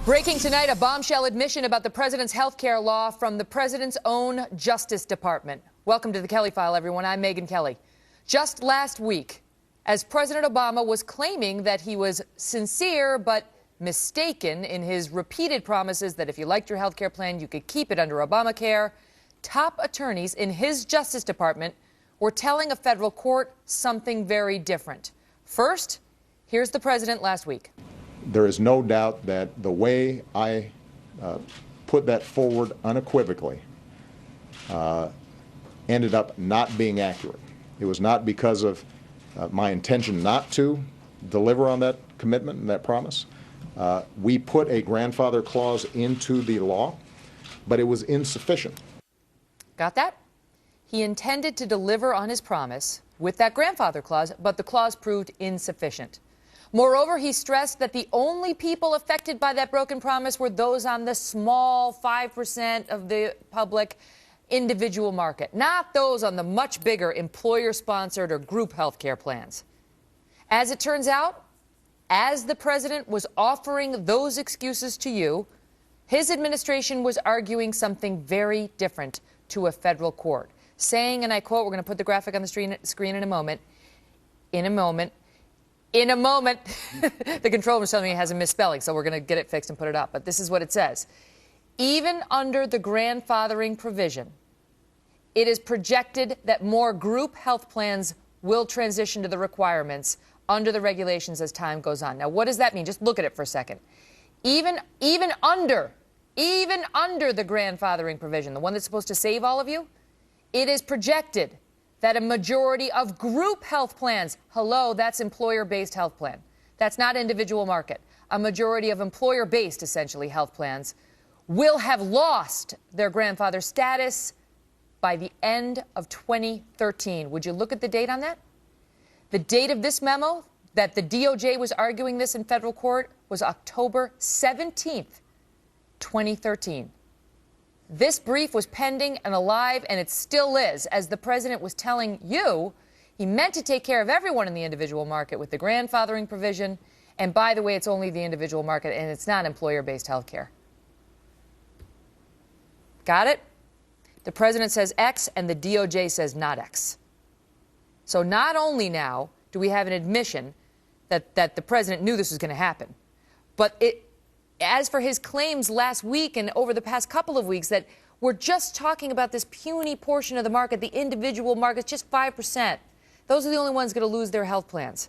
Breaking tonight, a bombshell admission about the president's health care law from the president's own Justice Department. Welcome to the Kelly File, everyone. I'm Megyn Kelly. Just last week, as President Obama was claiming that he was sincere but mistaken in his repeated promises that if you liked your health care plan, you could keep it under Obamacare, top attorneys in his Justice Department were telling a federal court something very different. First, here's the president last week. There is no doubt that the way I put that forward unequivocally ended up not being accurate. It was not because of my intention not to deliver on that commitment and that promise. We put a grandfather clause into the law, but it was insufficient. Got that? He intended to deliver on his promise with that grandfather clause, but the clause proved insufficient. Moreover, he stressed that the only people affected by that broken promise were those on the small 5% of the public individual market, not those on the much bigger employer-sponsored or group health care plans. As it turns out, as the president was offering those excuses to you, his administration was arguing something very different to a federal court, saying, and I quote, we're going to put the graphic on the screen in a moment, the control room is telling me it has a misspelling, so we're going to get it fixed and put it up. But this is what it says. Even under the grandfathering provision, it is projected that more group health plans will transition to the requirements under the regulations as time goes on. Now, what does that mean? Just look at it for a second. Even under the grandfathering provision, the one that's supposed to save all of you, it is projected that a majority of group health plans, hello, that's employer-based health plan. That's not individual market. A majority of employer-based, essentially, health plans will have lost their grandfather status by the end of 2013. Would you look at the date on that? The date of this memo that the DOJ was arguing this in federal court was October 17th, 2013. This brief was pending and alive, and it still is, as the president was telling you he meant to take care of everyone in the individual market with the grandfathering provision. And by the way, it's only the individual market, and it's not employer-based health care. Got it? The president says X, and the DOJ says not X. So not only now do we have an admission that the president knew this was going to happen, but as for his claims last week and over the past couple of weeks that we're just talking about this puny portion of the market, the individual market, just 5%. Those are the only ones going to lose their health plans.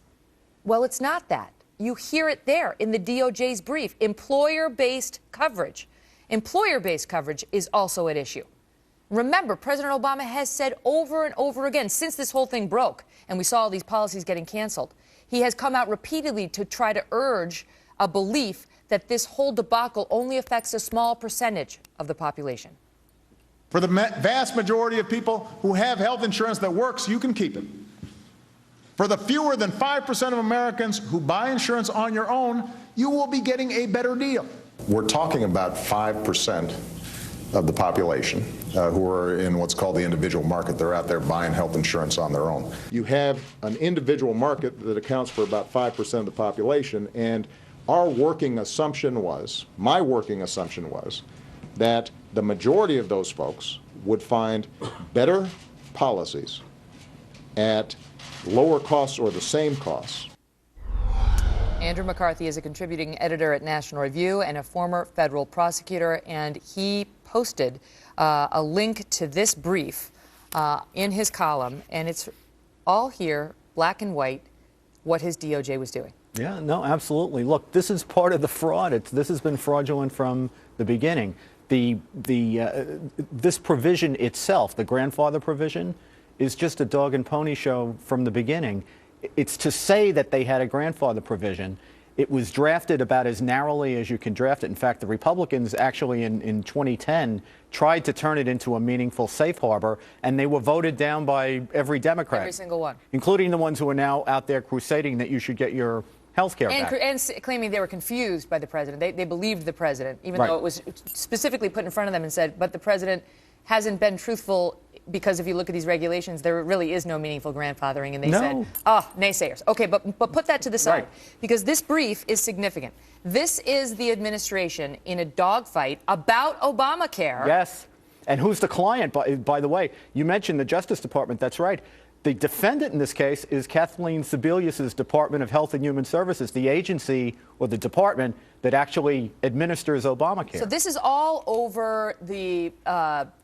Well, it's not that. You hear it there in the DOJ's brief. Employer-based coverage. Employer-based coverage is also at issue. Remember, President Obama has said over and over again, since this whole thing broke and we saw all these policies getting canceled, he has come out repeatedly to try to urge a belief that this whole debacle only affects a small percentage of the population. For the vast majority of people who have health insurance that works, you can keep it. For the fewer than 5% of Americans who buy insurance on your own, you will be getting a better deal. We're talking about 5% of the population who are in what's called the individual market. They're out there buying health insurance on their own. You have an individual market that accounts for about 5% of the population, and our working assumption was, my working assumption was, that the majority of those folks would find better policies at lower costs or the same costs. Andrew McCarthy is a contributing editor at National Review and a former federal prosecutor, and he posted a link to this brief in his column, and it's all here, black and white, what his DOJ was doing. Yeah, no, absolutely. Look, this is part of the fraud. This has been fraudulent from the beginning. This provision itself, the grandfather provision, is just a dog and pony show from the beginning. It's to say that they had a grandfather provision. It was drafted about as narrowly as you can draft it. In fact, the Republicans actually in 2010 tried to turn it into a meaningful safe harbor, and they were voted down by every Democrat. Every single one. Including the ones who are now out there crusading that you should get your health care back. And claiming they were confused by the president. They believed the president, even though it was specifically put in front of them and said, but the president hasn't been truthful, because if you look at these regulations, there really is no meaningful grandfathering, and they No. said, oh, naysayers. Okay, but put that to the side, Right. because this brief is significant. This is the administration in a dogfight about Obamacare. Yes. And who's the client, by the way? You mentioned the Justice Department. That's right. The defendant in this case is Kathleen Sebelius's Department of Health and Human Services, the agency or the department that actually administers Obamacare. So this is all over the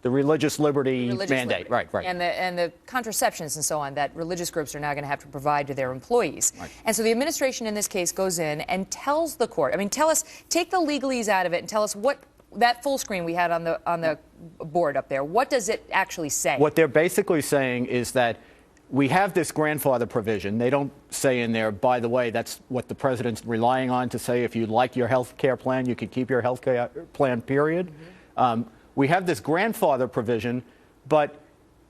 religious liberty religious mandate. liberty. Right. And the contraceptions and so on that religious groups are now going to have to provide to their employees. Right. And so the administration in this case goes in and tells the court, I mean, take the legalese out of it and tell us what that full screen we had on the board up there, what does it actually say? What they're basically saying is that we have this grandfather provision. They don't say in there, by the way, that's what the president's relying on to say if you like your health care plan, you can keep your health care plan, period. Mm-hmm. We have this grandfather provision, but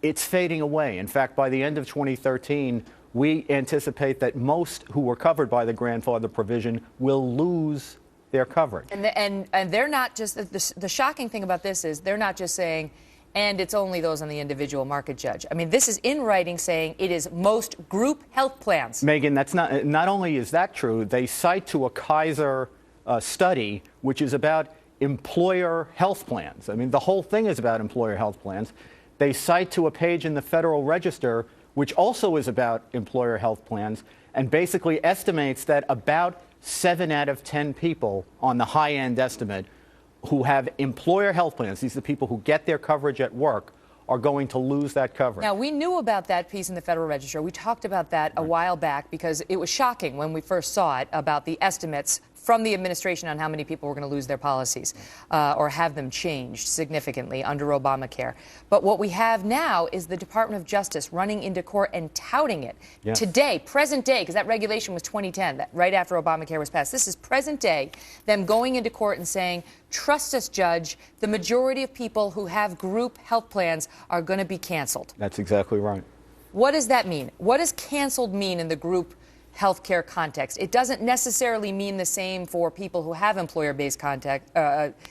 it's fading away. In fact, by the end of 2013, we anticipate that most who were covered by the grandfather provision will lose their coverage. And they're not just, the shocking thing about this is they're not just saying, and it's only those on the individual market, Judge. I mean, this is in writing saying it is most group health plans. Megan, that's not only is that true, they cite to a Kaiser study, which is about employer health plans. I mean, the whole thing is about employer health plans. They cite to a page in the Federal Register, which also is about employer health plans, and basically estimates that about 7 out of 10 people on the high-end estimate who have employer health plans, these are the people who get their coverage at work, are going to lose that coverage. Now, we knew about that piece in the Federal Register. We talked about that a while back because it was shocking when we first saw it about the estimates from the administration on how many people were going to lose their policies or have them changed significantly under Obamacare. But what we have now is the Department of Justice running into court and touting it. Yes. Today, present day, because that regulation was 2010, that right after Obamacare was passed. This is present day, them going into court and saying, trust us, Judge, the majority of people who have group health plans are going to be canceled. That's exactly right. What does that mean? What does canceled mean in the group healthcare context? It doesn't necessarily mean the same for people who have employer-based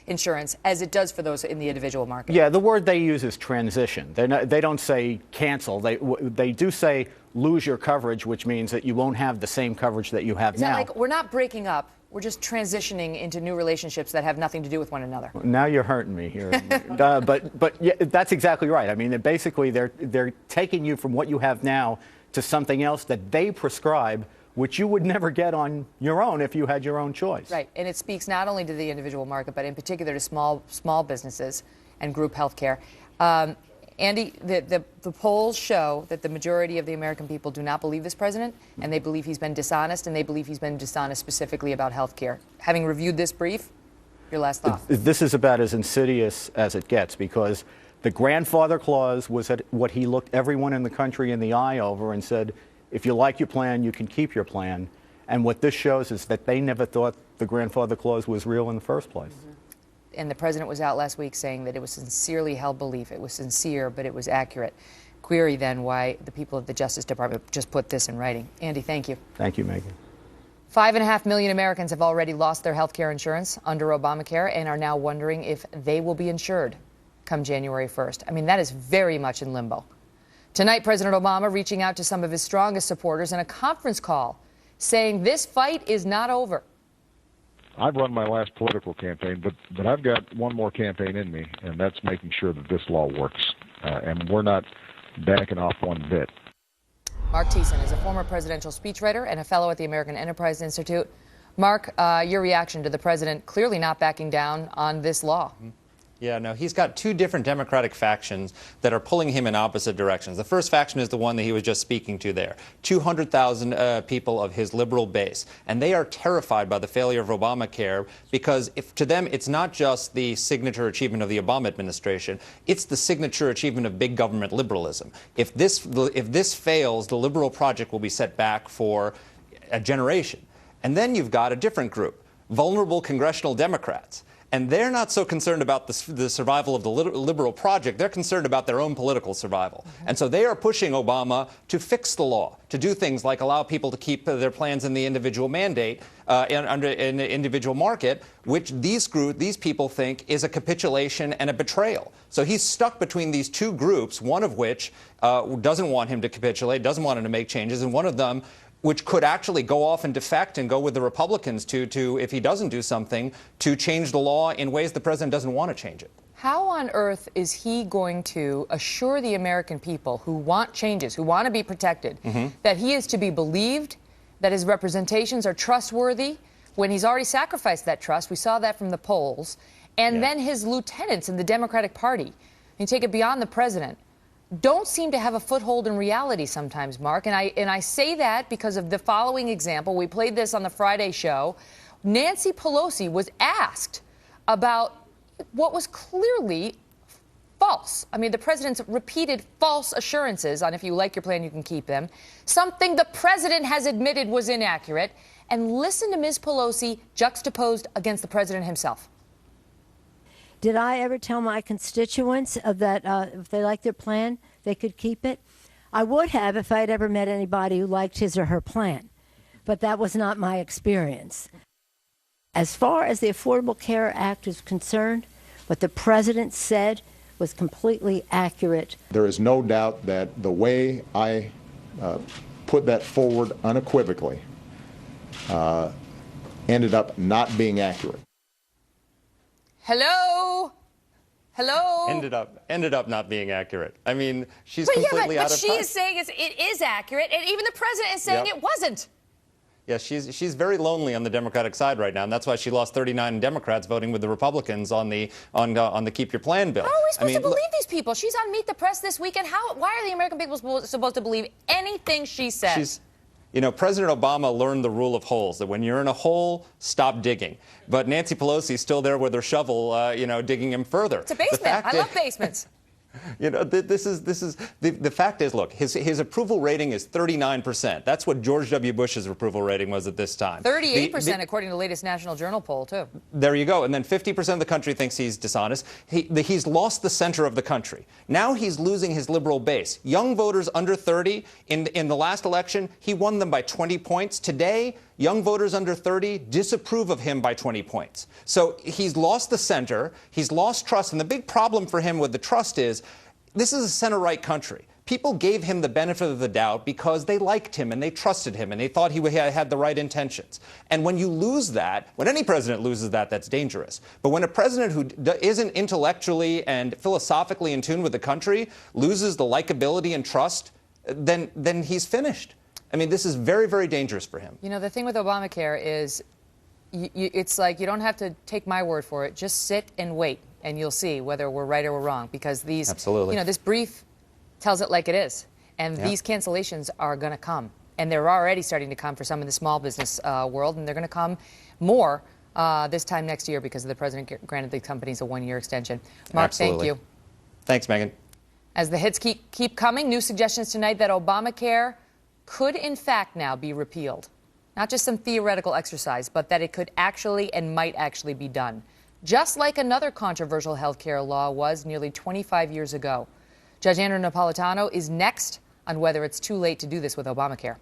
insurance as it does for those in the individual market. Yeah, the word they use is transition. They don't say cancel. They do say lose your coverage, which means that you won't have the same coverage that you have Is now. that like we're not breaking up? We're just transitioning into new relationships that have nothing to do with one another. Now you're hurting me here. But yeah, that's exactly right. I mean, basically they're taking you from what you have now to something else that they prescribe, which you would never get on your own if you had your own choice. Right, and it speaks not only to the individual market, but in particular to small businesses and group health care. Andy, the polls show that the majority of the American people do not believe this president, and they believe he's been dishonest, and they believe he's been dishonest specifically about health care. Having reviewed this brief, your last thought? This is about as insidious as it gets, because the grandfather clause was what he looked everyone in the country in the eye over and said, if you like your plan, you can keep your plan. And what this shows is that they never thought the grandfather clause was real in the first place. Mm-hmm. And the president was out last week saying that it was sincerely held belief. It was sincere, but it was accurate. Query then why the people of the Justice Department just put this in writing. Andy, thank you. Thank you, Megan. 5.5 million Americans have already lost their health care insurance under Obamacare and are now wondering if they will be insured come January 1st. I mean, that is very much in limbo. Tonight, President Obama reaching out to some of his strongest supporters in a conference call, saying this fight is not over. I've run my last political campaign, but I've got one more campaign in me, and that's making sure that this law works. And we're not backing off one bit. Mark Thiessen is a former presidential speechwriter and a fellow at the American Enterprise Institute. Mark, your reaction to the president clearly not backing down on this law. Yeah, no, he's got two different Democratic factions that are pulling him in opposite directions. The first faction is the one that he was just speaking to there, 200,000 people of his liberal base. And they are terrified by the failure of Obamacare because to them it's not just the signature achievement of the Obama administration, it's the signature achievement of big government liberalism. If this fails, the liberal project will be set back for a generation. And then you've got a different group. vulnerable congressional Democrats. And they're not so concerned about the survival of the liberal project. They're concerned about their own political survival. And so they are pushing Obama to fix the law, to do things like allow people to keep their plans in the individual mandate, in the individual market, which these people think is a capitulation and a betrayal. So he's stuck between these two groups, one of which doesn't want him to capitulate, doesn't want him to make changes, and one of them which could actually go off and defect and go with the Republicans to if he doesn't do something, to change the law in ways the president doesn't want to change it. How on earth is he going to assure the American people who want changes, who want to be protected, that he is to be believed, that his representations are trustworthy, when he's already sacrificed that trust? We saw that from the polls. And then his lieutenants in the Democratic Party, you take it beyond the president, don't seem to have a foothold in reality sometimes, Mark. And I say that because of the following example. We played this on the Friday show. Nancy Pelosi was asked about what was clearly false. I mean, the president's repeated false assurances on if you like your plan, you can keep them. Something the president has admitted was inaccurate. And listen to Ms. Pelosi juxtaposed against the president himself. Did I ever tell my constituents that if they liked their plan, they could keep it? I would have if I had ever met anybody who liked his or her plan, but that was not my experience. As far as the Affordable Care Act is concerned, what the president said was completely accurate. There is no doubt that the way I put that forward unequivocally ended up not being accurate. Hello? Hello? Ended up not being accurate. I mean, she's completely out of touch. But she is saying it is accurate, and even the president is saying it wasn't. Yeah, she's very lonely on the Democratic side right now, and that's why she lost 39 Democrats voting with the Republicans on the Keep Your Plan bill. How are we supposed to believe these people? She's on Meet the Press this weekend. Why are the American people supposed to believe anything she says? You know, President Obama learned the rule of holes, that when you're in a hole, stop digging. But Nancy Pelosi's still there with her shovel, digging him further. It's a basement. I love basements. You know, the fact is, look, his approval rating is 39%. That's what George W. Bush's approval rating was at this time. 38%, according to the latest National Journal poll, too. There you go. And then 50% of the country thinks he's dishonest. He's lost the center of the country. Now he's losing his liberal base. Young voters under 30, in the last election, he won them by 20 points. Today, young voters under 30 disapprove of him by 20 points. So he's lost the center, he's lost trust, and the big problem for him with the trust is this is a center-right country. People gave him the benefit of the doubt because they liked him and they trusted him and they thought he had the right intentions. And when you lose that, when any president loses that, that's dangerous. But when a president who isn't intellectually and philosophically in tune with the country loses the likability and trust, then he's finished. I mean, this is very, very dangerous for him. You know, the thing with Obamacare is it's like you don't have to take my word for it. Just sit and wait, and you'll see whether we're right or we're wrong. Because these, absolutely, this brief tells it like it is. And these cancellations are going to come. And they're already starting to come for some in the small business world, and they're going to come more this time next year because the president granted the companies a one-year extension. Mark, absolutely. thank you. Thanks, Megan. As the hits keep coming, new suggestions tonight that Obamacare could in fact now be repealed. Not just some theoretical exercise, but that it could actually and might actually be done. Just like another controversial health care law was nearly 25 years ago. Judge Andrew Napolitano is next on whether it's too late to do this with Obamacare.